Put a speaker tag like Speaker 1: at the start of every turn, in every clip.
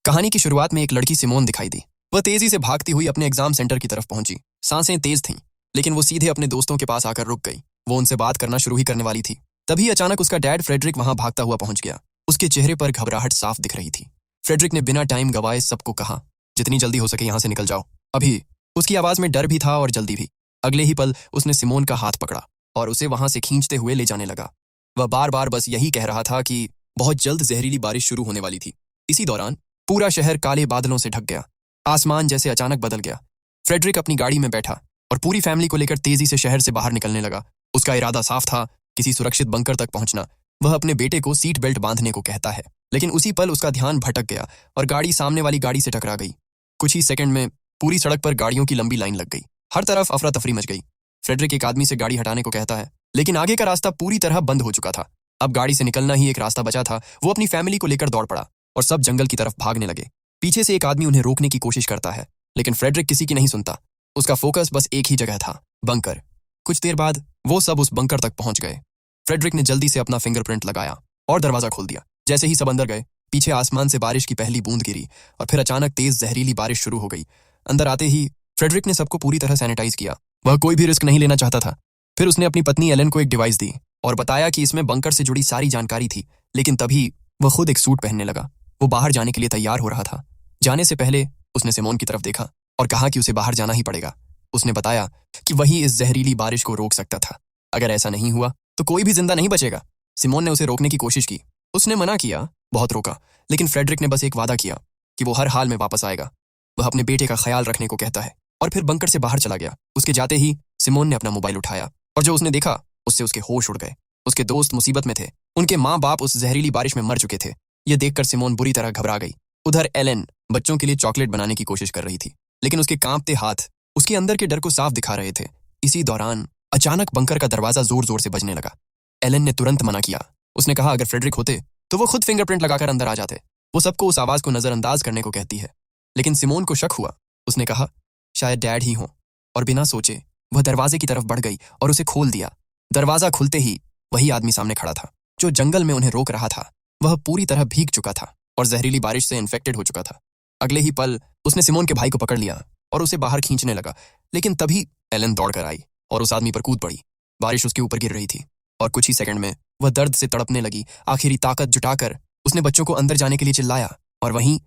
Speaker 1: कहानी की शुरुआत में एक लड़की सिमोन दिखाई दी। वह तेजी से भागती हुई अपने एग्जाम सेंटर की तरफ पहुंची। सांसें तेज थीं, लेकिन वो सीधे अपने दोस्तों के पास आकर रुक गई। वो उनसे बात करना शुरू ही करने वाली थी, तभी अचानक उसका डैड फ्रेडरिक वहां भागता हुआ पहुंच गया। उसके चेहरे पर घबराहट साफ दिख रही थी। फ्रेडरिक ने बिना टाइम गवाए सबको कहा, जितनी जल्दी हो सके यहां से निकल जाओ अभी। उसकी आवाज में डर भी था और जल्दी भी। अगले ही पल उसने सिमोन का हाथ पकड़ा और उसे वहां से खींचते हुए ले जाने लगा। वह बार बार बस यही कह रहा था कि बहुत जल्द जहरीली बारिश शुरू होने वाली थी। इसी दौरान पूरा शहर काले बादलों से ढक गया। आसमान जैसे अचानक बदल गया। फ्रेडरिक अपनी गाड़ी में बैठा और पूरी फैमिली को लेकर तेजी से शहर से बाहर निकलने लगा। उसका इरादा साफ था, किसी सुरक्षित बंकर तक पहुंचना। वह अपने बेटे को सीट बेल्ट बांधने को कहता है, लेकिन उसी पल उसका ध्यान भटक गया और गाड़ी सामने वाली गाड़ी से टकरा गई। कुछ ही सेकंड में पूरी सड़क पर गाड़ियों की लंबी लाइन लग गई। हर तरफ अफरा तफरी मच गई। फ्रेडरिक एक आदमी से गाड़ी हटाने को कहता है, लेकिन आगे का रास्ता पूरी तरह बंद हो चुका था। अब गाड़ी से निकलना ही एक रास्ता बचा था। वो अपनी फैमिली को लेकर दौड़ पड़ा और सब जंगल की तरफ भागने लगे। पीछे से एक आदमी उन्हें रोकने की कोशिश करता है, लेकिन फ्रेडरिक किसी की नहीं सुनता। उसका फोकस बस एक ही जगह था, बंकर। कुछ देर बाद वो सब उस बंकर तक पहुंच गए। फ्रेडरिक ने जल्दी से अपना फिंगरप्रिंट लगाया और दरवाजा खोल दिया। जैसे ही सब अंदर गए, पीछे आसमान से बारिश की पहली बूंद गिरी और फिर अचानक तेज जहरीली बारिश शुरू हो गई। अंदर आते ही फ्रेडरिक ने सबको पूरी तरह सैनिटाइज किया। वह कोई भी रिस्क नहीं लेना चाहता था। फिर उसने अपनी पत्नी एलन को एक डिवाइस दी और बताया कि इसमें बंकर से जुड़ी सारी जानकारी थी। लेकिन तभी वह खुद एक सूट पहनने लगा। वो बाहर जाने के लिए तैयार हो रहा था। जाने से पहले उसने सिमोन की तरफ देखा और कहा कि उसे बाहर जाना ही पड़ेगा। उसने बताया कि वही इस जहरीली बारिश को रोक सकता था। अगर ऐसा नहीं हुआ तो कोई भी जिंदा नहीं बचेगा। सिमोन ने उसे रोकने की कोशिश की। उसने मना किया, बहुत रोका, लेकिन फ्रेडरिक ने बस एक वादा किया कि वो हर हाल में वापस आएगा। वह अपने बेटे का ख्याल रखने को कहता है और फिर बंकर से बाहर चला गया। उसके जाते ही सिमोन ने अपना मोबाइल उठाया और जो उसने देखा उससे उसके होश उड़ गए। उसके दोस्त मुसीबत में थे। उनके माँ बाप उस जहरीली बारिश में मर चुके थे। ये देखकर सिमोन बुरी तरह घबरा गई। उधर एलन बच्चों के लिए चॉकलेट बनाने की कोशिश कर रही थी, लेकिन उसके कांपते हाथ उसके अंदर के डर को साफ दिखा रहे थे। इसी दौरान अचानक बंकर का दरवाजा जोर जोर से बजने लगा। एलन ने तुरंत मना किया। उसने कहा अगर फ्रेडरिक होते तो वो खुद फिंगरप्रिंट लगाकर अंदर आ जाते। वो सबको उस आवाज को नजरअंदाज करने को कहती है, लेकिन सिमोन को शक हुआ। उसने कहा शायद डैड ही हो, और बिना सोचे वह दरवाजे की तरफ बढ़ गई और उसे खोल दिया। दरवाजा खुलते ही वही आदमी सामने खड़ा था जो जंगल में उन्हें रोक रहा था। वह पूरी तरह भीग चुका था और जहरीली बारिश से इन्फेक्टेड हो चुका था। अगले ही पल उसने सिमोन के भाई को पकड़ लिया और उसे बाहर खींचने लगा, लेकिन तभी एलन दौड़ कर आई और उस आदमी पर कूद पड़ी। बारिश उसके ऊपर गिर रही थी और कुछ ही सेकंड में वह दर्द से तड़पने लगी। आखिरी ताकत जुटाकर उसने बच्चों को अंदर जाने के लिए चिल्लाया और वहीं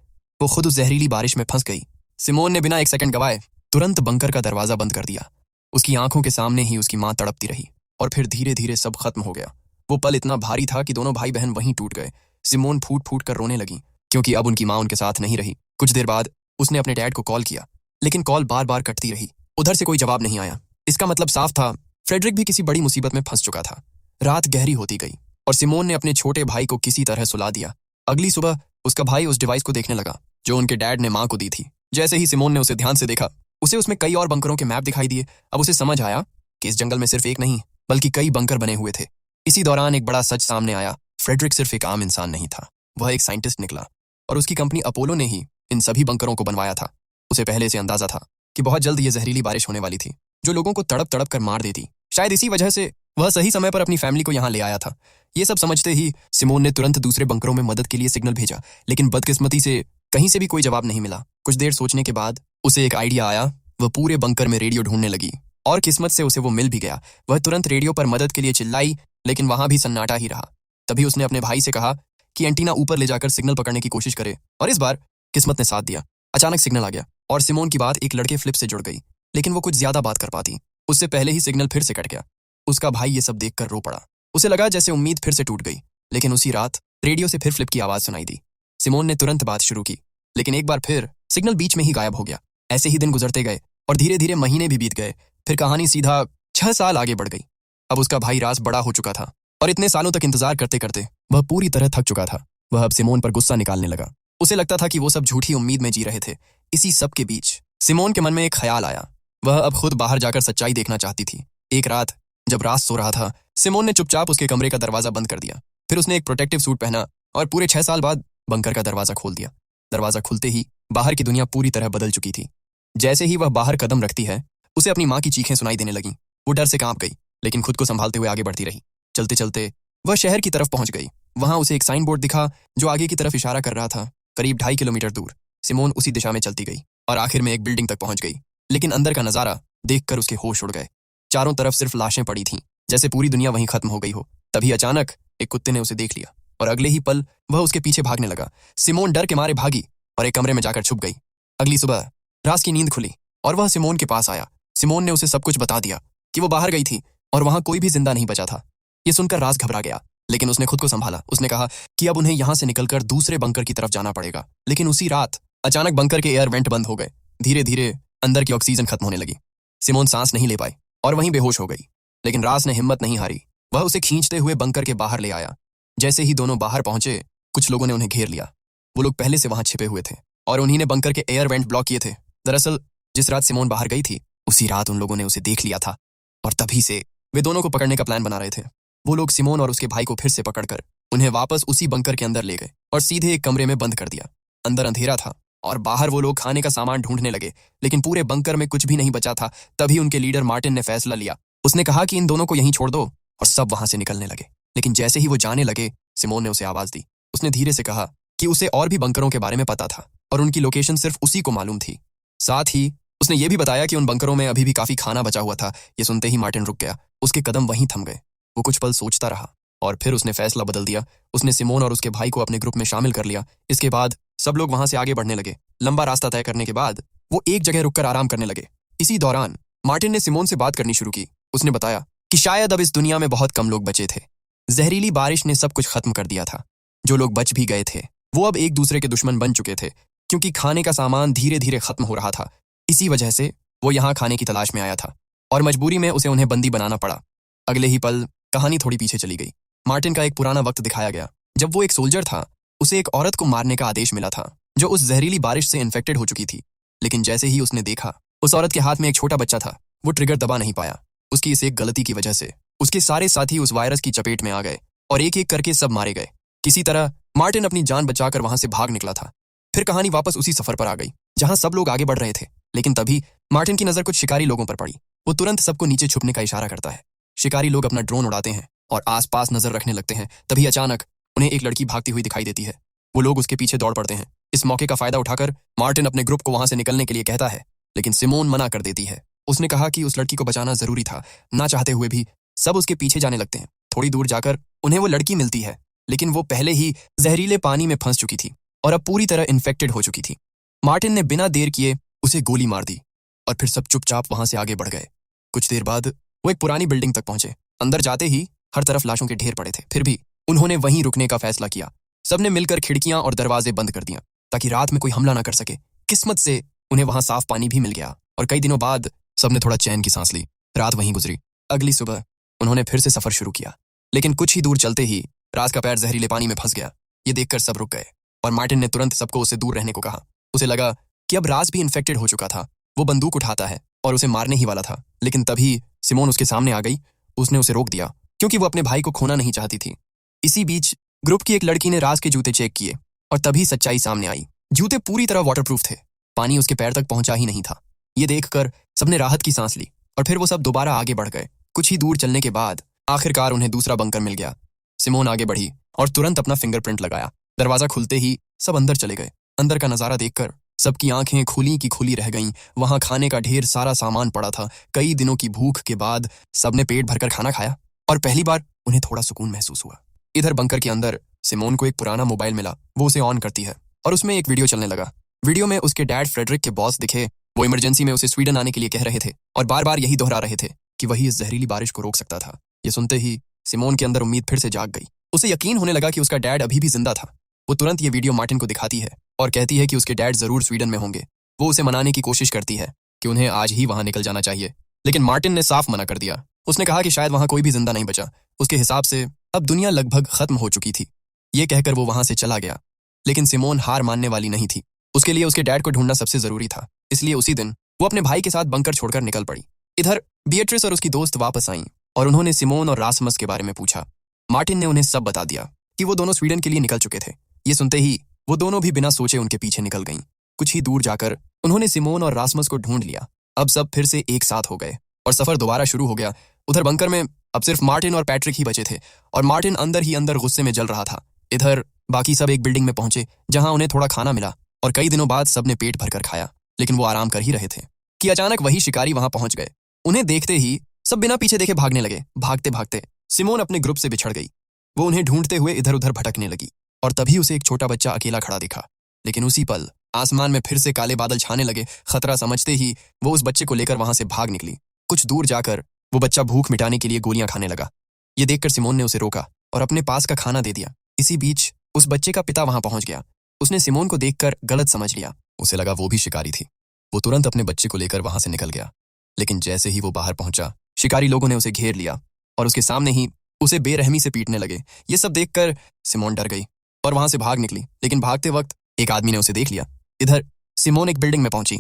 Speaker 1: वो खुद उस जहरीली बारिश में फंस गई। सिमोन ने बिना एक सेकंड गवाए तुरंत बंकर का दरवाजा बंद कर दिया। उसकी आंखों के सामने ही उसकी मां तड़पती रही और फिर धीरे धीरे सब खत्म हो गया। वो पल इतना भारी था कि दोनों भाई बहन वहीं टूट गए। सिमोन फूट फूट कर रोने लगी, क्योंकि अब उनकी मां उनके साथ नहीं रही। कुछ देर बाद उसने अपने डैड को कॉल किया, लेकिन कॉल बार बार कटती रही। उधर से कोई जवाब नहीं आया। इसका मतलब साफ था, फ्रेडरिक भी किसी बड़ी मुसीबत में फंस चुका था। रात गहरी होती गई और सिमोन ने अपने छोटे भाई को किसी तरह सुला दिया। अगली सुबह उसका भाई उस डिवाइस को देखने लगा जो उनके डैड ने मां को दी थी। जैसे ही सिमोन ने उसे ध्यान से देखा, उसे उसमें कई और बंकरों के मैप दिखाई दिए। अब उसे समझ आया कि इस जंगल में सिर्फ एक नहीं बल्कि कई बंकर बने हुए थे। इसी दौरान एक बड़ा सच सामने आया। फ्रेडरिक सिर्फ एक आम इंसान नहीं था, वह एक साइंटिस्ट निकला और उसकी कंपनी अपोलो ने ही इन सभी बंकरों को बनवाया था। उसे पहले से अंदाजा था कि बहुत जल्द ये जहरीली बारिश होने वाली थी जो लोगों को तड़प तड़प कर मार देती। शायद इसी वजह से वह सही समय पर अपनी फैमिली को यहाँ ले आया था। ये सब समझते ही सिमोन ने तुरंत दूसरे बंकरों में मदद के लिए सिग्नल भेजा, लेकिन बदकिस्मती से कहीं से भी कोई जवाब नहीं मिला। कुछ देर सोचने के बाद उसे एक आइडिया आया। वह पूरे बंकर में रेडियो ढूंढने लगी और किस्मत से उसे वो मिल भी गया। वह तुरंत रेडियो पर मदद के लिए चिल्लाई, लेकिन वहां भी सन्नाटा ही रहा। तभी उसने अपने भाई से कहा कि एंटीना ऊपर ले जाकर सिग्नल पकड़ने की कोशिश करे, और इस बार किस्मत ने साथ दिया। अचानक सिग्नल आ गया और सिमोन की बात एक लड़के फ्लिप से जुड़ गई, लेकिन वो कुछ ज्यादा बात कर पाती। उससे पहले ही सिग्नल फिर से कट गया। उसका भाई ये सब देखकर रो पड़ा। उसे लगा जैसे उम्मीद फिर से टूट गई। लेकिन उसी रात रेडियो से फिर फ्लिप की आवाज सुनाई दी। सिमोन ने तुरंत बात शुरू की, लेकिन एक बार फिर सिग्नल बीच में ही गायब हो गया। ऐसे ही दिन गुजरते गए और धीरे धीरे महीने भी बीत गए। फिर कहानी सीधा 6 साल आगे बढ़ गई। अब उसका भाई राज बड़ा हो चुका था और इतने सालों तक इंतजार करते करते वह पूरी तरह थक चुका था। वह अब सिमोन पर गुस्सा निकालने लगा। उसे लगता था कि वो सब झूठी उम्मीद में जी रहे थे। इसी सब के बीच सिमोन के मन में एक ख्याल आया। वह अब खुद बाहर जाकर सच्चाई देखना चाहती थी। एक रात जब राज सो रहा था, सिमोन ने चुपचाप उसके कमरे का दरवाजा बंद कर दिया। फिर उसने एक प्रोटेक्टिव सूट पहना और पूरे 6 साल बाद बंकर का दरवाजा खोल दिया। दरवाजा खुलते ही बाहर की दुनिया पूरी तरह बदल चुकी थी। जैसे ही वह बाहर कदम रखती है, उसे अपनी माँ की चीखें सुनाई देने लगीं। वो डर से कांप गई, लेकिन खुद को संभालते हुए आगे बढ़ती रही। चलते चलते वह शहर की तरफ पहुंच गई। वहां उसे एक साइन बोर्ड दिखा जो आगे की तरफ इशारा कर रहा था। करीब 2.5 किलोमीटर दूर सिमोन उसी दिशा में चलती गई और आखिर में एक बिल्डिंग तक पहुंच गई। लेकिन अंदर का नजारा देखकर उसके होश उड़ गए। चारों तरफ सिर्फ लाशें पड़ी थीं, जैसे पूरी दुनिया वहीं खत्म हो गई हो। तभी अचानक एक कुत्ते ने उसे देख लिया और अगले ही पल वह उसके पीछे भागने लगा। सिमोन डर के मारे भागी और एक कमरे में जाकर छुप गई। अगली सुबह राज की नींद खुली और वह सिमोन के पास आया। सिमोन ने उसे सब कुछ बता दिया कि वो बाहर गई थी और वहां कोई भी जिंदा नहीं बचा था। ये सुनकर राज घबरा गया, लेकिन उसने खुद को संभाला। उसने कहा कि अब उन्हें यहां से निकलकर दूसरे बंकर की तरफ जाना पड़ेगा। लेकिन उसी रात अचानक बंकर के एयर वेंट बंद हो गए। धीरे धीरे अंदर की ऑक्सीजन खत्म होने लगी। सिमोन सांस नहीं ले पाई और वहीं बेहोश हो गई। लेकिन राज ने हिम्मत नहीं हारी। वह उसे खींचते हुए बंकर के बाहर ले आया। जैसे ही दोनों बाहर पहुंचे, कुछ लोगों ने उन्हें घेर लिया। वो लोग पहले से वहां छिपे हुए थे और उन्हीं ने बंकर के एयर वेंट ब्लॉक किए थे। दरअसल जिस रात सिमोन बाहर गई थी, उसी रात उन लोगों ने उसे देख लिया था और तभी से वे दोनों को पकड़ने का प्लान बना रहे थे। वो लोग सिमोन और उसके भाई को फिर से पकड़कर उन्हें वापस उसी बंकर के अंदर ले गए और सीधे एक कमरे में बंद कर दिया। अंदर अंधेरा था और बाहर वो लोग खाने का सामान ढूंढने लगे, लेकिन पूरे बंकर में कुछ भी नहीं बचा था। तभी उनके लीडर मार्टिन ने फैसला लिया। उसने कहा कि इन दोनों को यहीं छोड़ दो और सब वहां से निकलने लगे। लेकिन जैसे ही वो जाने लगे, सिमोन ने उसे आवाज दी। उसने धीरे से कहा कि उसे और भी बंकरों के बारे में पता था और उनकी लोकेशन सिर्फ उसी को मालूम थी। साथ ही उसने ये भी बताया कि उन बंकरों में अभी भी काफी खाना बचा हुआ था। ये सुनते ही मार्टिन रुक गया। उसके कदम वहीं थम गए। वो कुछ पल सोचता रहा और फिर उसने फैसला बदल दिया। उसने सिमोन और उसके भाई को अपने ग्रुप में शामिल कर लिया। इसके बाद सब लोग वहां से आगे बढ़ने लगे। लंबा रास्ता तय करने के बाद वो एक जगह रुककर आराम करने लगे। इसी दौरान मार्टिन ने सिमोन से बात करनी शुरू की। उसने बताया कि शायद अब इस दुनिया में बहुत कम लोग बचे थे। जहरीली बारिश ने सब कुछ खत्म कर दिया था। जो लोग बच भी गए थे, वो अब एक दूसरे के दुश्मन बन चुके थे, क्योंकि खाने का सामान धीरे धीरे खत्म हो रहा था। इसी वजह से वो यहाँ खाने की तलाश में आया था और मजबूरी में उसे उन्हें बंदी बनाना पड़ा। अगले ही पल कहानी थोड़ी पीछे चली गई। मार्टिन का एक पुराना वक्त दिखाया गया, जब वो एक सोल्जर था। उसे एक औरत को मारने का आदेश मिला था जो उस जहरीली बारिश से इन्फेक्टेड हो चुकी थी। लेकिन जैसे ही उसने देखा उस औरत के हाथ में एक छोटा बच्चा था, वो ट्रिगर दबा नहीं पाया। उसकी इस एक गलती की वजह से उसके सारे साथी उस वायरस की चपेट में आ गए और एक एक करके सब मारे गए। किसी तरह मार्टिन अपनी जान बचाकर वहां से भाग निकला था। फिर कहानी वापस उसी सफर पर आ गई जहां सब लोग आगे बढ़ रहे थे। लेकिन तभी मार्टिन की नजर कुछ शिकारी लोगों पर पड़ी। वो तुरंत सबको नीचे छुपने का इशारा करता है। शिकारी लोग अपना ड्रोन उड़ाते हैं और आसपास नजर रखने लगते हैं। तभी अचानक उन्हें एक लड़की भागती हुई दिखाई देती है। वो लोग उसके पीछे दौड़ पड़ते हैं। इस मौके का फायदा उठाकर मार्टिन अपने ग्रुप को वहां से निकलने के लिए कहता है, लेकिन सिमोन मना कर देती है। उसने कहा कि उस लड़की को बचाना जरूरी था। ना चाहते हुए भी सब उसके पीछे जाने लगते हैं। थोड़ी दूर जाकर उन्हें वो लड़की मिलती है, लेकिन वो पहले ही जहरीले पानी में फंस चुकी थी और अब पूरी तरह इन्फेक्टेड हो चुकी थी। मार्टिन ने बिना देर किए उसे गोली मार दी और फिर सब चुपचाप वहां से आगे बढ़ गए। कुछ देर बाद वो एक पुरानी बिल्डिंग तक पहुंचे। अंदर जाते ही हर तरफ लाशों के ढेर पड़े थे। फिर भी उन्होंने वहीं रुकने का फैसला किया। सबने मिलकर खिड़कियां और दरवाजे बंद कर दिया ताकि रात में कोई हमला ना कर सके। किस्मत से उन्हें वहां साफ पानी भी मिल गया और कई दिनों बाद सबने थोड़ा चैन की सांस ली। रात वहीं गुजरी। अगली सुबह उन्होंने फिर से सफर शुरू किया, लेकिन कुछ ही दूर चलते ही राज का पैर जहरीले पानी में फंस गया। ये देखकर सब रुक गए और मार्टिन ने तुरंत सबको उससे दूर रहने को कहा। उसे लगा कि अब राज भी इन्फेक्टेड हो चुका था। वो बंदूक उठाता है और उसे मारने ही वाला था, लेकिन तभी सिमोन उसके सामने आ गई। उसने उसे रोक दिया क्योंकि वो अपने भाई को खोना नहीं चाहती थी। इसी बीच ग्रुप की एक लड़की ने राज के जूते चेक किए और तभी सच्चाई सामने आई। जूते पूरी तरह वाटरप्रूफ थे। पानी उसके पैर तक पहुंचा ही नहीं था। ये देखकर सबने राहत की सांस ली और फिर वो सब दोबारा आगे बढ़ गए। कुछ ही दूर चलने के बाद आखिरकार उन्हें दूसरा बंकर मिल गया। सिमोन आगे बढ़ी और तुरंत अपना फिंगरप्रिंट लगाया। दरवाजा खुलते ही सब अंदर चले गए। अंदर का नजारा देखकर सबकी आंखें खुली की खुली रह गईं। वहां खाने का ढेर सारा सामान पड़ा था। कई दिनों की भूख के बाद सबने पेट भरकर खाना खाया और पहली बार उन्हें थोड़ा सुकून महसूस हुआ। इधर बंकर के अंदर सिमोन को एक पुराना मोबाइल मिला। वो उसे ऑन करती है और उसमें एक वीडियो चलने लगा। वीडियो में उसके डैड फ्रेडरिक के बॉस दिखे। वो इमरजेंसी में उसे स्वीडन आने के लिए कह रहे थे और बार बार यही दोहरा रहे थे कि वही इस जहरीली बारिश को रोक सकता था। ये सुनते ही सिमोन के अंदर उम्मीद फिर से जाग गई। उसे यकीन होने लगा कि उसका डैड अभी भी जिंदा था। वो तुरंत ये वीडियो मार्टिन को दिखाती है और कहती है कि उसके डैड जरूर स्वीडन में होंगे। वो उसे मनाने की कोशिश करती है कि उन्हें आज ही वहां निकल जाना चाहिए, लेकिन मार्टिन ने साफ मना कर दिया। उसने कहा कि शायद वहां कोई भी जिंदा नहीं बचा। उसके हिसाब से अब दुनिया लगभग खत्म हो चुकी थी। ये कहकर वो वहां से चला गया, लेकिन सिमोन हार मानने वाली नहीं थी। उसके लिए उसके डैड को ढूंढना सबसे जरूरी था। इसलिए उसी दिन वो अपने भाई के साथ बंकर छोड़कर निकल पड़ी। इधर बिएट्रिस और उसकी दोस्त वापस आईं और उन्होंने सिमोन और रासमस के बारे में पूछा। मार्टिन ने उन्हें सब बता दिया कि वो दोनों स्वीडन के लिए निकल चुके थे। ये सुनते ही वो दोनों भी बिना सोचे उनके पीछे निकल गईं। कुछ ही दूर जाकर उन्होंने सिमोन और रासमस को ढूंढ लिया। अब सब फिर से एक साथ हो गए और सफर दोबारा शुरू हो गया। उधर बंकर में अब सिर्फ मार्टिन और पैट्रिक ही बचे थे और मार्टिन अंदर ही अंदर गुस्से में जल रहा था। इधर बाकी सब एक बिल्डिंग में पहुंचे जहां उन्हें थोड़ा खाना मिला और कई दिनों बाद सबने पेट भरकर खाया, लेकिन वो आराम कर ही रहे थे कि अचानक वही शिकारी वहां पहुंच गए। उन्हें देखते ही सब बिना पीछे देखे भागने लगे। भागते भागते सिमोन अपने ग्रुप से बिछड़ गई। वो उन्हें ढूंढते हुए इधर उधर भटकने लगी और तभी उसे एक छोटा बच्चा अकेला खड़ा दिखा। लेकिन उसी पल आसमान में फिर से काले बादल छाने लगे। खतरा समझते ही वो उस बच्चे को लेकर वहां से भाग निकली। कुछ दूर जाकर वो बच्चा भूख मिटाने के लिए गोलियां खाने लगा। ये देखकर सिमोन ने उसे रोका और अपने पास का खाना दे दिया। इसी बीच उस बच्चे का पिता वहां पहुंच गया। उसने सिमोन को देखकर गलत समझ लिया। उसे लगा वो भी शिकारी थी। वो तुरंत अपने बच्चे को लेकर वहां से निकल गया, लेकिन जैसे ही वो बाहर पहुंचा शिकारी लोगों ने उसे घेर लिया और उसके सामने ही उसे बेरहमी से पीटने लगे। ये सब देखकर सिमोन डर गई और वहां से भाग निकली, लेकिन भागते वक्त एक आदमी ने उसे देख लिया। इधर सिमोन एक बिल्डिंग में पहुंची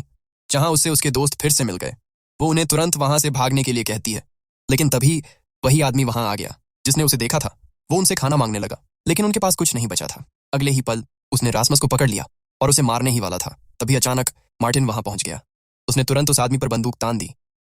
Speaker 1: जहां उससे उसके दोस्त फिर से मिल गए। वो उन्हें तुरंत वहां से भागने के लिए कहती है, लेकिन तभी वही आदमी वहां आ गया जिसने उसे देखा था। वो उनसे खाना मांगने लगा, लेकिन उनके पास कुछ नहीं बचा था। अगले ही पल उसने रासमस को पकड़ लिया और उसे मारने ही वाला था। तभी अचानक मार्टिन वहां पहुंच गया। उसने तुरंत उस आदमी पर बंदूक तान दी,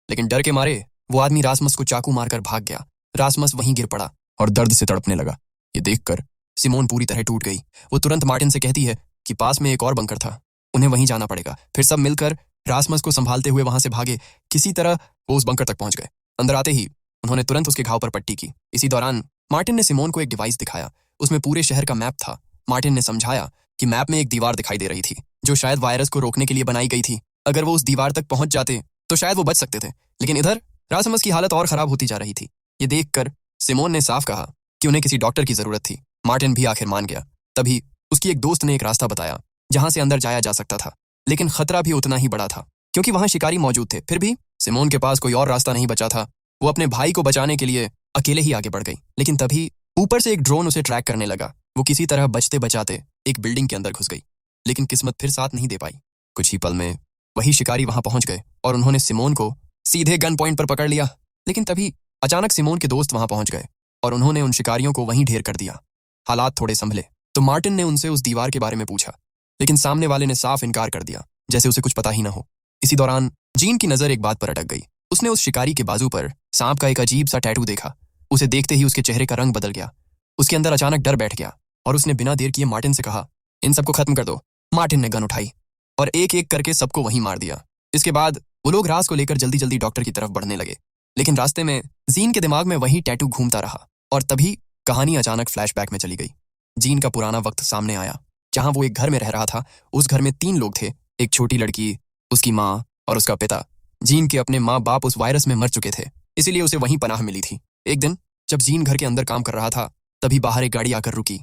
Speaker 1: लेकिन डर के मारे वो आदमी रासमस को चाकू मारकर भाग गया। रासमस वहीं गिर पड़ा और दर्द से तड़पने लगा। ये देखकर सिमोन पूरी तरह टूट गई। वो तुरंत मार्टिन से कहती है कि पास में एक और बंकर था, उन्हें वहीं जाना पड़ेगा। फिर सब मिलकर रासमस को संभालते हुए वहां से भागे। किसी तरह वो उस बंकर तक पहुंच गए। अंदर आते ही उन्होंने तुरंत उसके घाव पर पट्टी की। इसी दौरान मार्टिन ने सिमोन को एक डिवाइस दिखाया। उसमें पूरे शहर का मैप था। मार्टिन ने समझाया कि मैप में एक दीवार दिखाई दे रही थी जो शायद वायरस को रोकने के लिए बनाई गई थी। अगर वो उस दीवार तक पहुंच जाते तो शायद वो बच सकते थे, लेकिन इधर रासमस की हालत और खराब होती जा रही थी। ये देखकर सिमोन ने साफ कहा कि उन्हें किसी डॉक्टर की जरूरत थी। मार्टिन भी आखिर मान गया। तभी उसकी एक दोस्त ने एक रास्ता बताया जहां से अंदर जाया जा सकता था, लेकिन खतरा भी उतना ही बड़ा था क्योंकि वहां शिकारी मौजूद थे। फिर भी सिमोन के पास कोई और रास्ता नहीं बचा था। वो अपने भाई को बचाने के लिए अकेले ही आगे बढ़ गई, लेकिन तभी ऊपर से एक ड्रोन उसे ट्रैक करने लगा। वो किसी तरह बचते बचाते एक बिल्डिंग के अंदर घुस गई, लेकिन किस्मत फिर साथ नहीं दे पाई। कुछ ही पल में वही शिकारी वहां पहुंच गए और उन्होंने सिमोन को सीधे गन पॉइंट पर पकड़ लिया। लेकिन तभी अचानक सिमोन के दोस्त वहां पहुंच गए और उन्होंने उन शिकारियों को वहीं ढेर कर दिया। हालात थोड़े संभले तो मार्टिन ने उनसे उस दीवार के बारे में पूछा, लेकिन सामने वाले ने साफ इनकार कर दिया, जैसे उसे कुछ पता ही ना हो। इसी दौरान जीन की नजर एक बात पर अटक गई। उसने उस शिकारी के बाजू पर सांप का एक अजीब सा टैटू देखा। उसे देखते ही उसके चेहरे का रंग बदल गया। उसके अंदर अचानक डर बैठ गया और उसने बिना देर किए मार्टिन से कहा, इन सबको खत्म कर दो। मार्टिन ने गन उठाई और एक एक करके सबको वहीं मार दिया। इसके बाद वो लोग रास को लेकर जल्दी जल्दी डॉक्टर की तरफ बढ़ने लगे, लेकिन रास्ते में जीन के दिमाग में वही टैटू घूमता रहा और तभी कहानी अचानक फ्लैशबैक में चली गई। जीन का पुराना वक्त सामने आया जहां वो एक घर में रह रहा था। उस घर में 3 लोग थे, एक छोटी लड़की, उसकी माँ और उसका पिता। जीन के अपने माँ बाप उस वायरस में मर चुके थे, इसीलिए उसे वहीं पनाह मिली थी। एक दिन जब जीन घर के अंदर काम कर रहा था, तभी बाहर एक गाड़ी आकर रुकी।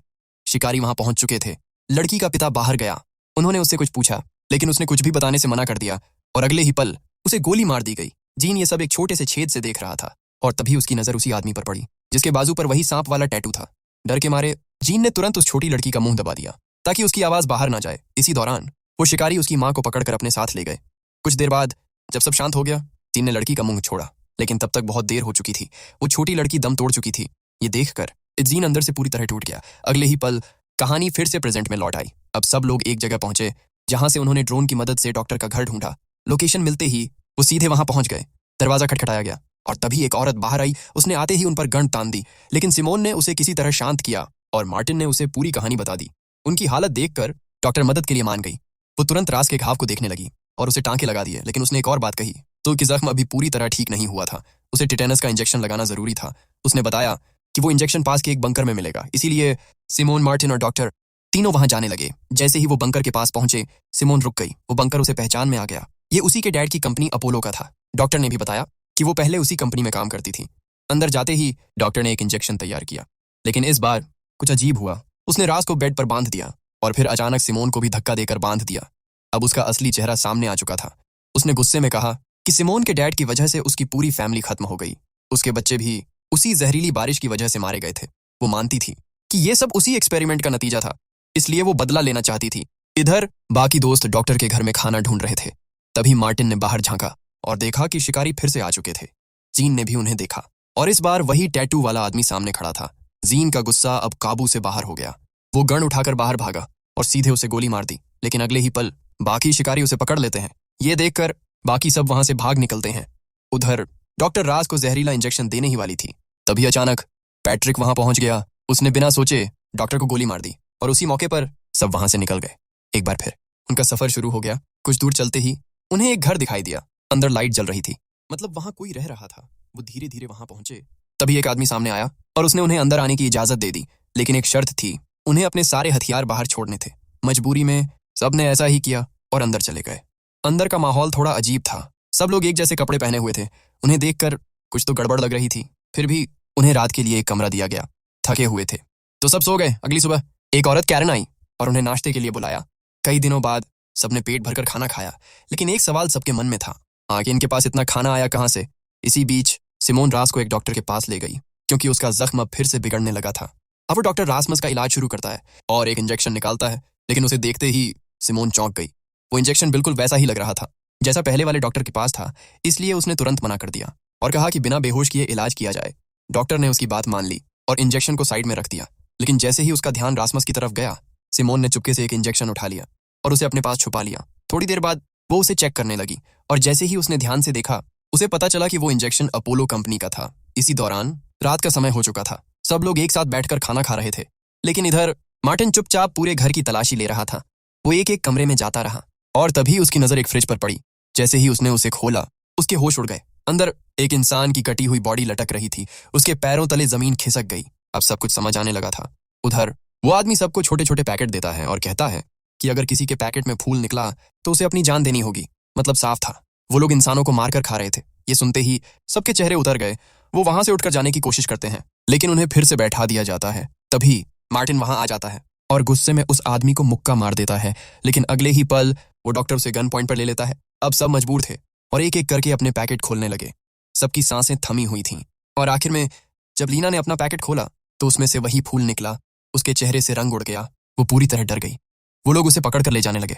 Speaker 1: शिकारी वहां पहुंच चुके थे। लड़की का पिता बाहर गया। उन्होंने उससे कुछ पूछा, लेकिन उसने कुछ भी बताने से मना कर दिया और अगले ही पल उसे गोली मार दी गई। जीन ये सब एक छोटे से छेद से देख रहा था और तभी उसकी नजर उसी आदमी पर पड़ी जिसके बाजू पर वही सांप वाला टैटू था। डर के मारे जीन ने तुरंत उस छोटी लड़की का मुंह दबा दिया ताकि उसकी आवाज बाहर ना जाए। इसी दौरान वो शिकारी उसकी माँ को पकड़कर अपने साथ ले गए। कुछ देर बाद जब सब शांत हो गया, जीन ने लड़की का मुंह छोड़ा, लेकिन तब तक बहुत देर हो चुकी थी। वो छोटी लड़की दम तोड़ चुकी थी। ये देखकर जीन अंदर से पूरी तरह टूट गया। अगले ही पल कहानी फिर से प्रेजेंट में लौट आई। अब सब लोग एक जगह पहुंचे जहां से उन्होंने ड्रोन की मदद से डॉक्टर का घर ढूंढा। लोकेशन मिलते ही वो सीधे वहां पहुंच गए। दरवाजा खटखटाया गया और तभी एक औरत बाहर आई। उसने आते ही उन पर गन तान दी, लेकिन सिमोन ने उसे किसी तरह शांत किया और मार्टिन ने उसे पूरी कहानी बता दी। उनकी हालत देखकर डॉक्टर मदद के लिए मान गई। वो तुरंत रास के घाव को देखने लगी और उसे टांके लगा दिए, लेकिन उसने एक और बात कही तो कि जख्म अभी पूरी तरह ठीक नहीं हुआ था। उसे टिटेनस का इंजेक्शन लगाना जरूरी था। उसने बताया कि वो इंजेक्शन पास के एक बंकर में मिलेगा, इसीलिए सिमोन, मार्टिन और डॉक्टर तीनों वहां जाने लगे। जैसे ही वो बंकर के पास पहुंचे, सिमोन रुक गई। वो बंकर उसे पहचान में आ गया। ये उसी के डैड की कंपनी अपोलो का था। डॉक्टर ने भी बताया कि वो पहले उसी कंपनी में काम करती थी। अंदर जाते ही डॉक्टर ने एक इंजेक्शन तैयार किया, लेकिन इस बार कुछ अजीब हुआ। उसने रास को बेड पर बांध दिया और फिर अचानक सिमोन को भी धक्का देकर बांध दिया। अब उसका असली चेहरा सामने आ चुका था। उसने गुस्से में कहा कि सिमोन के डैड की वजह से उसकी पूरी फैमिली खत्म हो गई। उसके बच्चे भी उसी जहरीली बारिश की वजह से मारे गए थे। वो मानती थी कि ये सब उसी एक्सपेरिमेंट का नतीजा था, इसलिए वो बदला लेना चाहती थी। इधर बाकी दोस्त डॉक्टर के घर में खाना ढूंढ रहे थे। तभी मार्टिन ने बाहर झांका और देखा कि शिकारी फिर से आ चुके थे। जीन ने भी उन्हें देखा और इस बार वही टैटू वाला आदमी सामने खड़ा था। जीन का गुस्सा अब काबू से बाहर हो गया। वो गन उठाकर बाहर भागा और सीधे उसे गोली मार दी, लेकिन अगले ही पल बाकी शिकारी उसे पकड़ लेते हैं। ये देखकर बाकी सब वहां से भाग निकलते हैं। उधर डॉक्टर राज को जहरीला इंजेक्शन देने ही वाली थी, तभी अचानक पैट्रिक वहां पहुंच गया। उसने बिना सोचे डॉक्टर को गोली मार दी। और उसी मौके पर सब वहां से निकल गए। एक बार फिर उनका सफर शुरू हो गया। कुछ दूर चलते ही उन्हें एक घर दिखाई दिया। अंदर लाइट जल रही थी, मतलब वहां कोई रह रहा था। वो धीरे धीरे वहां पहुंचे। तभी एक आदमी सामने आया और उसने उन्हें अंदर आने की इजाजत दे दी, लेकिन एक शर्त थी, उन्हें अपने सारे हथियार बाहर छोड़ने थे। मजबूरी में सबने ऐसा ही किया और अंदर चले गए। अंदर का माहौल थोड़ा अजीब था। सब लोग एक जैसे कपड़े पहने हुए थे। उन्हें देखकर कुछ तो गड़बड़ लग रही थी। फिर भी उन्हें रात के लिए एक कमरा दिया गया। थके हुए थे तो सब सो गए। अगली सुबह एक औरत कैरन आई और उन्हें नाश्ते के लिए बुलाया। कई दिनों बाद सबने पेट भरकर खाना खाया, लेकिन एक सवाल सबके मन में था, आगे इनके पास इतना खाना आया कहाँ से? इसी बीच सिमोन रास को एक डॉक्टर के पास ले गई, क्योंकि उसका जख्म अब फिर से बिगड़ने लगा था। अब वो डॉक्टर रासमस का इलाज शुरू करता है और एक इंजेक्शन निकालता है, लेकिन उसे देखते ही सिमोन चौंक गई। वो इंजेक्शन बिल्कुल वैसा ही लग रहा था जैसा पहले वाले डॉक्टर के पास था, इसलिए उसने तुरंत मना कर दिया और कहा कि बिना बेहोश किए इलाज किया जाए। डॉक्टर ने उसकी बात मान ली और इंजेक्शन को साइड में रख दिया, लेकिन जैसे ही उसका ध्यान रासमस की तरफ गया, सिमोन ने चुपके से एक इंजेक्शन उठा लिया और उसे अपने पास छुपा लिया। थोड़ी देर बाद वो उसे चेक करने लगी और जैसे ही उसने ध्यान से देखा, उसे पता चला कि वो इंजेक्शन अपोलो कंपनी का था। इसी दौरान रात का समय हो चुका था। सब लोग एक साथ बैठकर खाना खा रहे थे, लेकिन इधर मार्टिन चुपचाप पूरे घर की तलाशी ले रहा था। वो एक एक कमरे में जाता रहा और तभी उसकी नजर एक फ्रिज पर पड़ी। जैसे ही उसने उसे खोला, उसके होश उड़ गए। अंदर एक इंसान की कटी हुई बॉडी लटक रही थी। उसके पैरों तले जमीन खिसक गई। अब सब कुछ समझ आने लगा था। उधर वो आदमी सबको छोटे छोटे पैकेट देता है और कहता है कि अगर किसी के पैकेट में फूल निकला तो उसे अपनी जान देनी होगी। मतलब साफ था, वो लोग इंसानों को मारकर खा रहे थे। ये सुनते ही सबके चेहरे उतर गए। वो वहां से उठकर जाने की कोशिश करते हैं, लेकिन उन्हें फिर से बैठा दिया जाता है। तभी मार्टिन वहां आ जाता है और गुस्से में उस आदमी को मुक्का मार देता है, लेकिन अगले ही पल वो डॉक्टर उसे गन पॉइंट पर ले लेता है। अब सब मजबूर थे और एक एक करके अपने पैकेट खोलने लगे। सबकी सांसें थमी हुई थीं और आखिर में जब लीना ने अपना पैकेट खोला तो उसमें से वही फूल निकला। उसके चेहरे से रंग उड़ गया। वो पूरी तरह डर गई। वो लोग उसे पकड़ कर ले जाने लगे,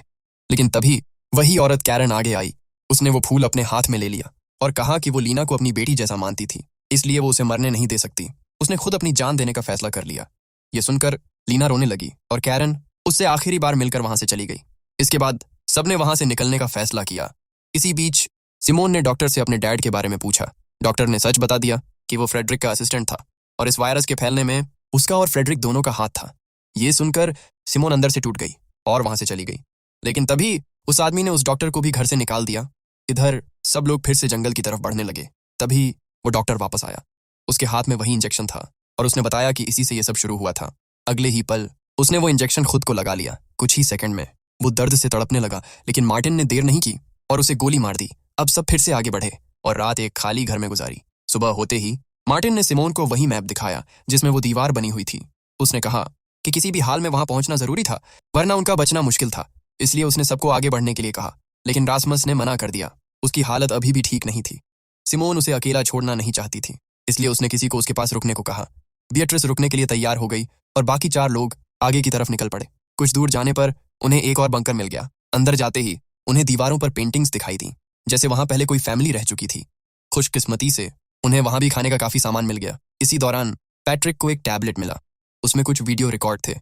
Speaker 1: लेकिन तभी वही औरत कैरन आगे आई। उसने वो फूल अपने हाथ में ले लिया और कहा कि वो लीना को अपनी बेटी जैसा मानती थी, इसलिए वो उसे मरने नहीं दे सकती। उसने खुद अपनी जान देने का फैसला कर लिया। ये सुनकर लीना रोने लगी और कैरन उससे आखिरी बार मिलकर वहां से चली गई। इसके बाद सबने वहां से निकलने का फैसला किया। इसी बीच सिमोन ने डॉक्टर से अपने डैड के बारे में पूछा। डॉक्टर ने सच बता दिया कि वो फ्रेडरिक का असिस्टेंट था और इस वायरस के फैलने में उसका और फ्रेडरिक दोनों का हाथ था। ये सुनकर सिमोन अंदर से टूट गई और वहां से चली गई, लेकिन तभी उस आदमी ने उस डॉक्टर को भी घर से निकाल दिया। इधर सब लोग फिर से जंगल की तरफ बढ़ने लगे। तभी वो डॉक्टर वापस आया। उसके हाथ में वही इंजेक्शन था और उसने बताया कि इसी से ये सब शुरू हुआ था। अगले ही पल उसने वो इंजेक्शन खुद को लगा लिया। कुछ ही सेकंड में वो दर्द से तड़पने लगा, लेकिन मार्टिन ने देर नहीं की और उसे गोली मार दी। अब सब फिर से आगे बढ़े और रात एक खाली घर में गुजारी। सुबह होते ही मार्टिन ने सिमोन को वही मैप दिखाया जिसमें वो दीवार बनी हुई थी। उसने कहा कि किसी भी हाल में वहां पहुंचना जरूरी था, वरना उनका बचना मुश्किल था। इसलिए उसने सबको आगे बढ़ने के लिए कहा, लेकिन रासमस ने मना कर दिया। उसकी हालत अभी भी ठीक नहीं थी। सिमोन उसे अकेला छोड़ना नहीं चाहती थी, इसलिए उसने किसी को उसके पास रुकने को कहा। बिएट्रिस रुकने के लिए तैयार हो गई और बाकी 4 लोग आगे की तरफ निकल पड़े। कुछ दूर जाने पर उन्हें एक और बंकर मिल गया। अंदर जाते ही उन्हें दीवारों पर पेंटिंग्स दिखाई दी, जैसे वहां पहले कोई फैमिली रह चुकी थी। खुशकिस्मती से उन्हें वहां भी खाने का काफी सामान मिल गया। इसी दौरान पैट्रिक को एक टैबलेट मिला। उसमें कुछ वीडियो रिकॉर्ड थे।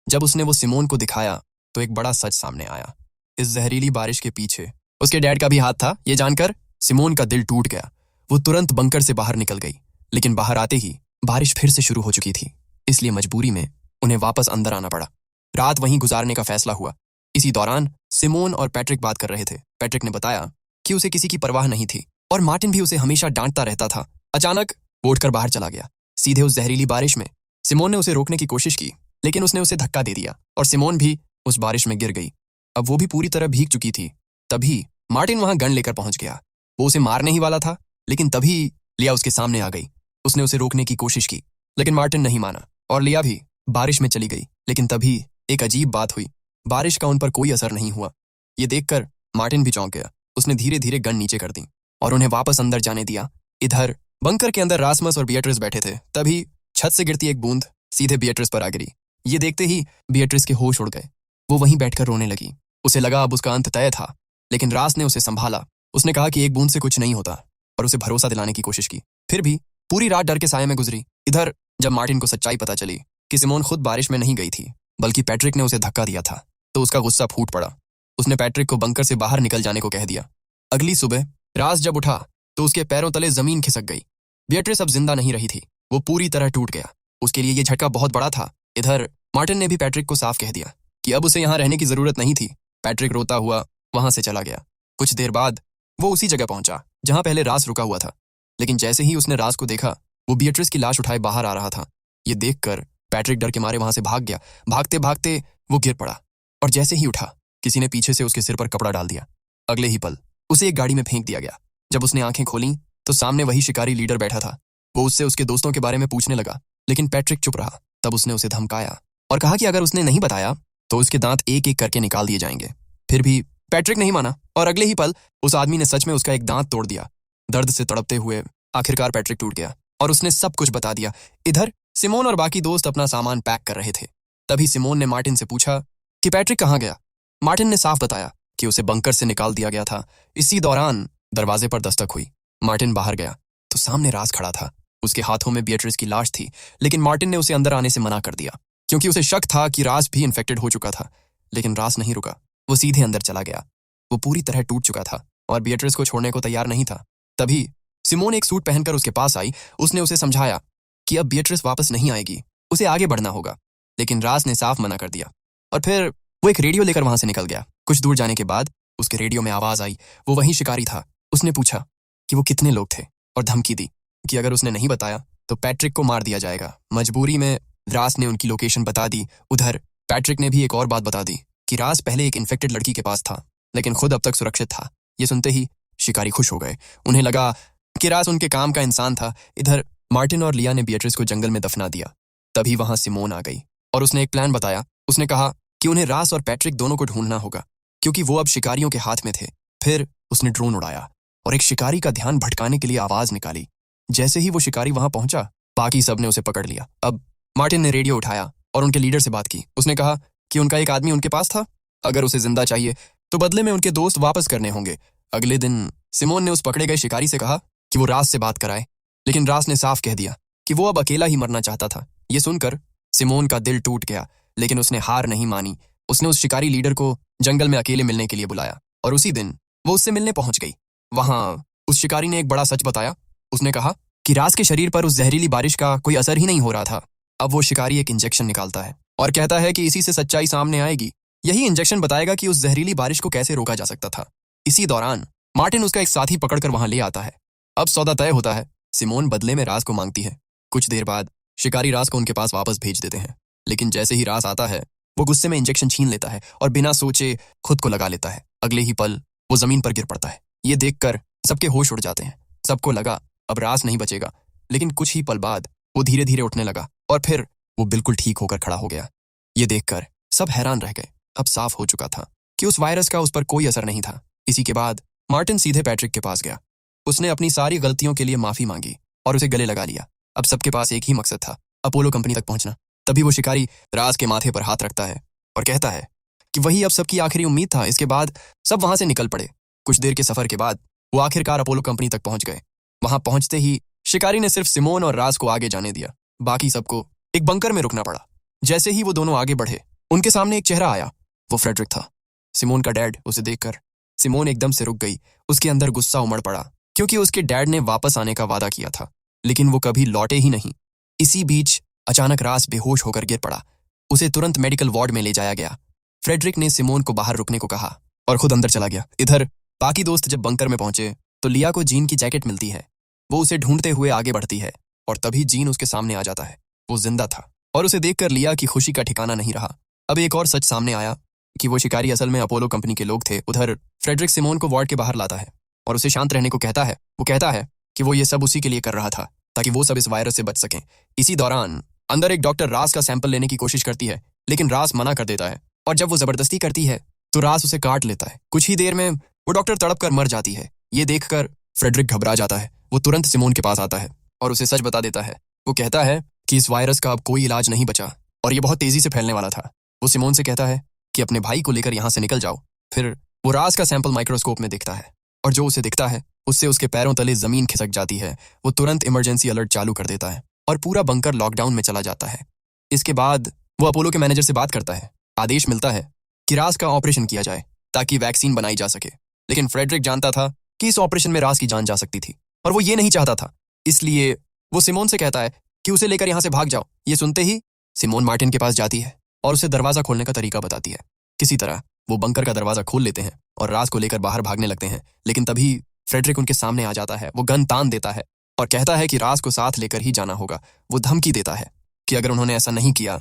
Speaker 1: जब उसने वो सिमोन को दिखाया तो एक बड़ा सच सामने आया। इस जहरीली बारिश के पीछे उसके डैड का भी हाथ था। ये जानकर सिमोन का दिल टूट गया। वो तुरंत बंकर से बाहर निकल गई, लेकिन बाहर आते ही बारिश फिर से शुरू हो चुकी थी, इसलिए मजबूरी में उन्हें वापस अंदर आना पड़ा। रात वहीं गुजारने का फैसला हुआ। इसी दौरान सिमोन और पैट्रिक बात कर रहे थे। पैट्रिक ने बताया कि उसे किसी की परवाह नहीं थी और मार्टिन भी उसे हमेशा डांटता रहता था। अचानक वो उठकर बाहर चला गया, सीधे उस जहरीली बारिश में। सिमोन ने उसे रोकने की कोशिश की, लेकिन उसने उसे धक्का दे दिया और सिमोन भी उस बारिश में गिर गई। अब वो भी पूरी तरह भीग चुकी थी। तभी मार्टिन वहां गन लेकर पहुंच गया। वो उसे मारने ही वाला था, लेकिन तभी लिया उसके सामने आ गई। उसने उसे रोकने की कोशिश की, लेकिन मार्टिन नहीं माना और लिया भी बारिश में चली गई। लेकिन तभी एक अजीब बात हुई। बारिश का उन पर कोई असर नहीं हुआ। ये देखकर मार्टिन भी चौंक गया। उसने धीरे धीरे गन नीचे कर दी और उन्हें वापस अंदर जाने दिया। इधर बंकर के अंदर रासमस और बिएट्रिस बैठे थे। तभी छत से गिरती एक बूंद सीधे बिएट्रिस पर आ गिरी। ये देखते ही बिएट्रिस के होश उड़ गए। वो वहीं बैठकर रोने लगी। उसे लगा अब उसका अंत तय था, लेकिन रास ने उसे संभाला। उसने कहा कि एक बूंद से कुछ नहीं होता और उसे भरोसा दिलाने की कोशिश की। फिर भी पूरी रात डर के साये में गुजरी। इधर जब मार्टिन को सच्चाई पता चली कि सिमोन खुद बारिश में नहीं गई थी, बल्कि पैट्रिक ने उसे धक्का दिया था, तो उसका गुस्सा फूट पड़ा। उसने पैट्रिक को बंकर से बाहर निकल जाने को कह दिया। अगली सुबह रास जब उठा तो उसके पैरों तले जमीन खिसक गई। बिएट्रिस अब जिंदा नहीं रही थी। वो पूरी तरह टूट गया। उसके लिए ये झटका बहुत बड़ा था। इधर मार्टिन ने भी पैट्रिक को साफ कह दिया कि अब उसे यहाँ रहने की जरूरत नहीं थी। पैट्रिक रोता हुआ वहां से चला गया। कुछ देर बाद वो उसी जगह पहुंचा जहां पहले रास रुका हुआ था, लेकिन जैसे ही उसने रास को देखा, वो बियट्रिस की लाश उठाए बाहर आ रहा था। ये देखकर पैट्रिक डर के मारे वहां से भाग गया। भागते भागते वो गिर पड़ा और जैसे ही उठा, किसी ने पीछे से उसके सिर पर कपड़ा डाल दिया। अगले ही पल उसे एक गाड़ी में फेंक दिया गया। जब उसने आंखें खोली तो सामने वही शिकारी लीडर बैठा था। वो उससे उसके दोस्तों के बारे में पूछने लगा, लेकिन पैट्रिक चुप रहा। तब उसने उसे धमकाया और कहा कि अगर उसने नहीं बताया तो उसके दांत एक एक करके निकाल दिए जाएंगे। फिर भी पैट्रिक नहीं माना और अगले ही पल उस आदमी ने सच में उसका एक दांत तोड़ दिया। दर्द से तड़पते हुए आखिरकार पैट्रिक टूट गया और उसने सब कुछ बता दिया। इधर सिमोन और बाकी दोस्त अपना सामान पैक कर रहे थे। तभी सिमोन ने मार्टिन से पूछा कि पैट्रिक कहाँ गया। मार्टिन ने साफ बताया कि उसे बंकर से निकाल दिया गया था। इसी दौरान दरवाजे पर दस्तक हुई। मार्टिन बाहर गया तो सामने रास खड़ा था। उसके हाथों में बियट्रिस की लाश थी, लेकिन मार्टिन ने उसे अंदर आने से मना कर दिया क्योंकि उसे शक था कि रास भी इन्फेक्टेड हो चुका था। लेकिन रास नहीं रुका, वो सीधे अंदर चला गया। वो पूरी तरह टूट चुका था और बियट्रिस को छोड़ने को तैयार नहीं था। तभी सिमोन एक सूट पहनकर उसके पास आई। उसने उसे समझाया कि अब बियट्रिस वापस नहीं आएगी, उसे आगे बढ़ना होगा, लेकिन रास ने साफ मना कर दिया। और फिर वो एक रेडियो लेकर वहां से निकल गया। कुछ दूर जाने के बाद उसके रेडियो में आवाज आई। वो वही शिकारी था। उसने पूछा कि वो कितने लोग थे और धमकी दी कि अगर उसने नहीं बताया तो पैट्रिक को मार दिया जाएगा। मजबूरी में रास ने उनकी लोकेशन बता दी। उधर पैट्रिक ने भी एक और बात बता दी कि रास पहले एक इन्फेक्टेड लड़की के पास था, लेकिन खुद अब तक सुरक्षित था। ये सुनते ही शिकारी खुश हो गए। उन्हें लगा कि रास उनके काम का इंसान था। इधर मार्टिन और लिया ने बियट्रिस को जंगल में दफना दिया। तभी वहां सिमोन आ गई और उसने एक प्लान बताया। उसने कहा कि उन्हें रास और पैट्रिक दोनों को ढूंढना होगा क्योंकि वो अब शिकारियों के हाथ में थे। फिर उसने ड्रोन उड़ाया और एक शिकारी का ध्यान भटकाने के लिए आवाज निकाली। जैसे ही वो शिकारी वहां पहुंचा, बाकी सब ने उसे पकड़ लिया। अब मार्टिन ने रेडियो उठाया और उनके लीडर से बात की। उसने कहा कि उनका एक आदमी उनके पास था, अगर उसे जिंदा चाहिए तो बदले में उनके दोस्त वापस करने होंगे। अगले दिन सिमोन ने उस पकड़े गए शिकारी से कहा कि वो रास से बात कराए, लेकिन रास ने साफ कह दिया कि वो अब अकेला ही मरना चाहता था। ये सुनकर सिमोन का दिल टूट गया, लेकिन उसने हार नहीं मानी। उसने उस शिकारी लीडर को जंगल में अकेले मिलने के लिए बुलाया और उसी दिन वो उससे मिलने पहुंच गई। वहां उस शिकारी ने एक बड़ा सच बताया। उसने कहा कि रास के शरीर पर उस जहरीली बारिश का कोई असर ही नहीं हो रहा था। अब वो शिकारी एक इंजेक्शन निकालता है और कहता है कि इसी से सच्चाई सामने आएगी। यही इंजेक्शन बताएगा कि उस जहरीली बारिश को कैसे रोका जा सकता था। इसी दौरान मार्टिन उसका एक साथी पकड़कर वहां ले आता है। अब सौदा तय होता है। सिमोन बदले में रास को मांगती है। कुछ देर बाद शिकारी रास को उनके पास वापस भेज देते हैं, लेकिन जैसे ही रास आता है, वो गुस्से में इंजेक्शन छीन लेता है और बिना सोचे खुद को लगा लेता है। अगले ही पल वो जमीन पर गिर पड़ता है। ये देखकर सबके होश उड़ जाते हैं। सबको लगा अब रास नहीं बचेगा, लेकिन कुछ ही पल बाद वो धीरे धीरे उठने लगा और फिर वो बिल्कुल ठीक होकर खड़ा हो गया। ये देखकर सब हैरान रह गए। अब साफ हो चुका था कि उस वायरस का उस पर कोई असर नहीं था। इसी के बाद मार्टिन सीधे पैट्रिक के पास गया। उसने अपनी सारी गलतियों के लिए माफी मांगी और उसे गले लगा लिया। अब सबके पास एक ही मकसद था, अपोलो कंपनी तक पहुंचना। तभी वो शिकारी रास के माथे पर हाथ रखता है और कहता है कि वही अब सबकी आखिरी उम्मीद था। इसके बाद सब वहां से निकल पड़े। कुछ देर के सफर के बाद वो आखिरकार अपोलो कंपनी तक पहुंच गए। वहां पहुंचते ही शिकारी ने सिर्फ सिमोन और रास को आगे जाने दिया। बाकी सबको एक बंकर में रुकना पड़ा। जैसे ही वो दोनों आगे बढ़े, उनके सामने एक चेहरा आया। वो फ्रेडरिक था, सिमोन का डैड। उसे देखकर सिमोन एकदम से रुक गई। उसके अंदर गुस्सा उमड़ पड़ा क्योंकि उसके डैड ने वापस आने का वादा किया था, लेकिन वो कभी लौटे ही नहीं। इसी बीच अचानक रास बेहोश होकर गिर पड़ा। उसे तुरंत मेडिकल वार्ड में ले जाया गया। फ्रेडरिक ने सिमोन को बाहर रुकने को कहा और खुद अंदर चला गया। इधर बाकी दोस्त जब बंकर में पहुंचे तो लिया को जीन की जैकेट मिलती है। वो उसे ढूंढते हुए आगे बढ़ती है और तभी जीन उसके सामने आ जाता है। वो जिंदा था और उसे देखकर लिया की खुशी का ठिकाना नहीं रहा। अब एक और सच सामने आया कि वो शिकारी असल में अपोलो कंपनी के लोग थे। उधर फ्रेडरिक सिमोन को वार्ड के बाहर लाता है और उसे शांत रहने को कहता है। वो कहता है कि वो ये सब उसी के लिए कर रहा था ताकि वो सब इस वायरस से बच सकें। इसी दौरान अंदर एक डॉक्टर रास का सैंपल लेने की कोशिश करती है, लेकिन रास मना कर देता है और जब वो जबरदस्ती करती है तो रास उसे काट लेता है। कुछ ही देर में वो डॉक्टर तड़प कर मर जाती है। ये देखकर फ्रेडरिक घबरा जाता है। वो तुरंत सिमोन के पास आता है और उसे सच बता देता है। वो कहता है कि इस वायरस का अब कोई इलाज नहीं बचा और ये बहुत तेजी से फैलने वाला था। वो सिमोन से कहता है कि अपने भाई को लेकर यहाँ से निकल जाओ। फिर वो रास का सैंपल माइक्रोस्कोप में देखता है और जो उसे दिखता है उससे उसके पैरों तले जमीन खिसक जाती है। वो तुरंत इमरजेंसी अलर्ट चालू कर देता है और पूरा बंकर लॉकडाउन में चला जाता है। इसके बाद वो अपोलो के मैनेजर से बात करता है। आदेश मिलता है कि रास का ऑपरेशन किया जाए ताकि वैक्सीन बनाई जा सके, लेकिन फ्रेडरिक जानता था कि इस ऑपरेशन में रास की जान जा सकती थी और वो ये नहीं चाहता था। इसलिए वो सिमोन से कहता है कि उसे लेकर यहाँ से भाग जाओ। ये सुनते ही सिमोन मार्टिन के पास जाती है और उसे दरवाजा खोलने का तरीका बताती है। किसी तरह वो बंकर का दरवाजा खोल लेते हैं और राज को लेकर बाहर भागने लगते हैं, लेकिन तभी फ्रेडरिक उनके सामने आ जाता है। वो गन तान देता है और कहता है कि राज को साथ लेकर ही जाना होगा। वो धमकी देता है कि अगर उन्होंने ऐसा नहीं किया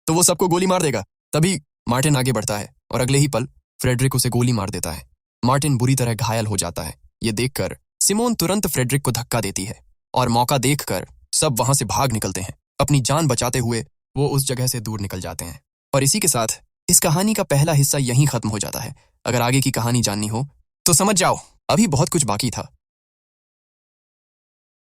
Speaker 1: तो वो सबको गोली मार देगा। तभी मार्टिन आगे बढ़ता है और अगले ही पल फ्रेडरिक उसे गोली मार देता है। मार्टिन बुरी तरह घायल हो जाता है। ये देखकर सिमोन तुरंत फ्रेडरिक को धक्का देती है और मौका देखकर सब वहां से भाग निकलते हैं। अपनी जान बचाते हुए वो उस जगह से दूर निकल जाते हैं। और इसी के साथ इस कहानी का पहला हिस्सा यहीं खत्म हो जाता है। अगर आगे की कहानी जाननी हो तो समझ जाओ, अभी बहुत कुछ बाकी था।